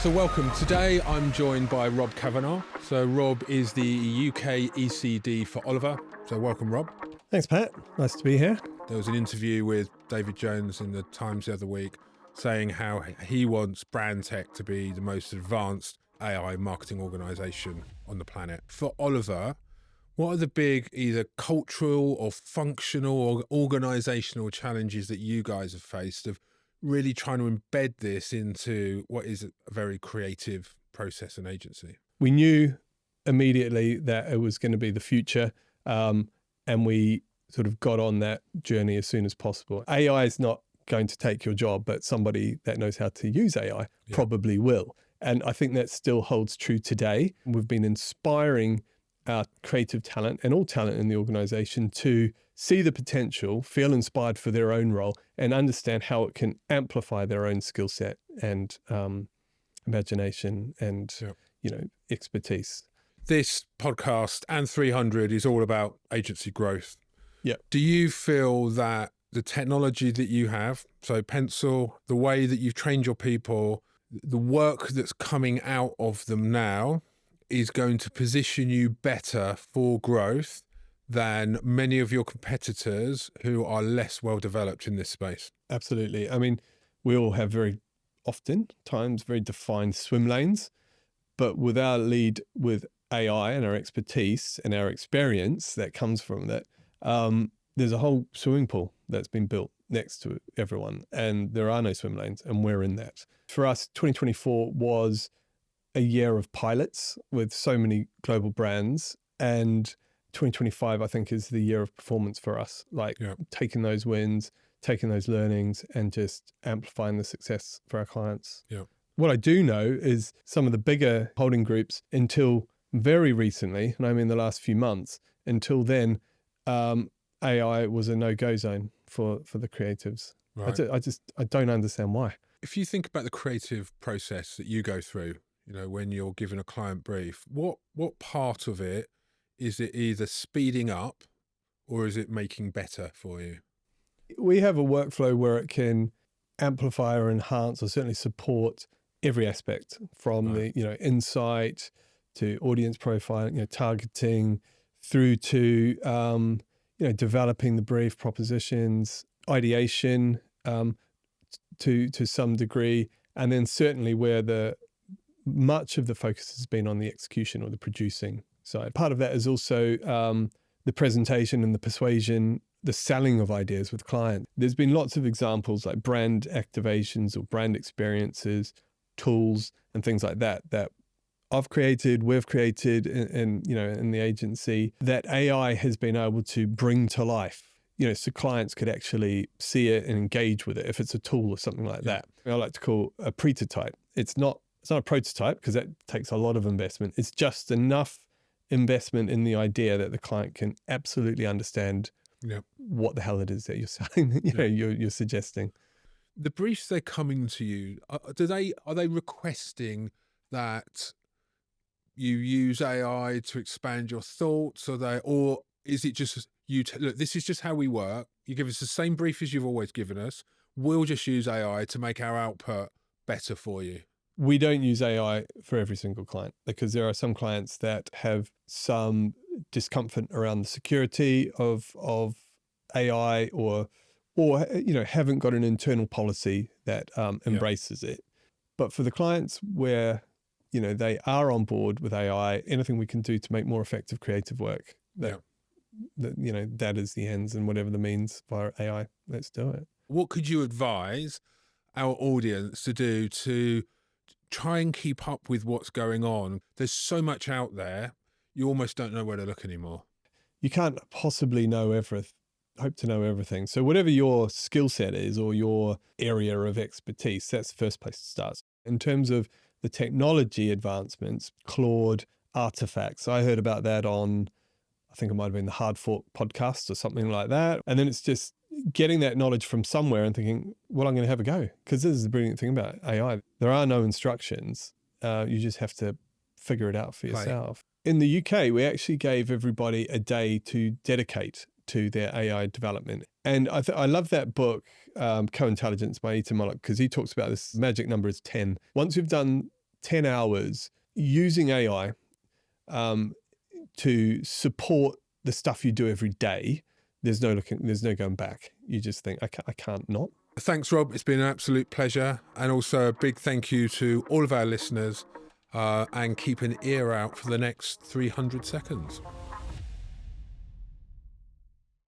So welcome. Today I'm joined by Rob Kavanagh. So Rob is the UK ECD for Oliver. So welcome, Rob. Thanks, Pat. Nice to be here. There was an interview with David Jones in the Times the other week saying how he wants brand tech to be the most advanced AI marketing organisation on the planet. For Oliver, what are the big either cultural or functional or organisational challenges that you guys have faced of really trying to embed this into what is a very creative process and agency? We knew immediately that it was going to be the future, and we sort of got on that journey as soon as possible. AI is not going to take your job, but somebody that knows how to use AI probably will. And I think that still holds true today. We've been inspiring our creative talent and all talent in the organization to see the potential, feel inspired for their own role, and understand how it can amplify their own skill set and imagination and expertise. This podcast and 300 is all about agency growth. Yeah. Do you feel that the technology that you have, so Pencil, the way that you've trained your people, the work that's coming out of them now is going to position you better for growth than many of your competitors who are less well developed in this space? Absolutely. I mean, we all have very defined swim lanes, but with our lead with AI and our expertise and our experience that comes from that, there's a whole swimming pool that's been built next to everyone, and there are no swim lanes, and we're in that. For us, 2024 was a year of pilots with so many global brands, and 2025, I think, is the year of performance for us, taking those wins, taking those learnings, and just amplifying the success for our clients. Yeah. What I do know is some of the bigger holding groups, until very recently, and I mean the last few months, until then, AI was a no-go zone for the creatives. Right. I don't understand why. If you think about the creative process that you go through, when you're given a client brief, what part of it is it either speeding up or is it making better for you? We have a workflow where it can amplify or enhance or certainly support every aspect from the insight to audience profiling, targeting, through to developing the brief, propositions, ideation to some degree, and then certainly where much of the focus has been on the execution or the producing side. Part of that is also the presentation and the persuasion, the selling of ideas with clients. There's been lots of examples like brand activations or brand experiences, tools and things like that we've created in the agency that AI has been able to bring to life, so clients could actually see it and engage with it if it's a tool or something like that. I like to call a prototype. It's not a prototype because that takes a lot of investment. It's just enough investment in the idea that the client can absolutely understand what the hell it is that you're selling, you're suggesting. The briefs they're coming to you, are they requesting that you use AI to expand your thoughts, or is it just look, this is just how we work. You give us the same brief as you've always given us. We'll just use AI to make our output better for you. We don't use AI for every single client because there are some clients that have some discomfort around the security of AI or haven't got an internal policy that embraces it. But for the clients where they are on board with AI, anything we can do to make more effective creative work, that is the ends, and whatever the means via AI, let's do it. What could you advise our audience to do to try and keep up with what's going on? There's so much out there, you almost don't know where to look anymore. You can't possibly hope to know everything. So whatever your skill set is or your area of expertise, that's the first place to start. In terms of the technology advancements, Claude, artifacts, I heard about that on, I think it might have been the Hard Fork podcast or something like that. And then it's just getting that knowledge from somewhere and thinking, well, I'm going to have a go. Because this is the brilliant thing about AI. There are no instructions. You just have to figure it out for yourself. Right. In the UK, we actually gave everybody a day to dedicate to their AI development. And I love that book, Co-Intelligence by Ethan Mollick, because he talks about this magic number is 10. Once you've done 10 hours using AI to support the stuff you do every day, there's no going back. You just think, I can't not. Thanks, Rob. It's been an absolute pleasure. And also a big thank you to all of our listeners, and keep an ear out for the next 300 seconds.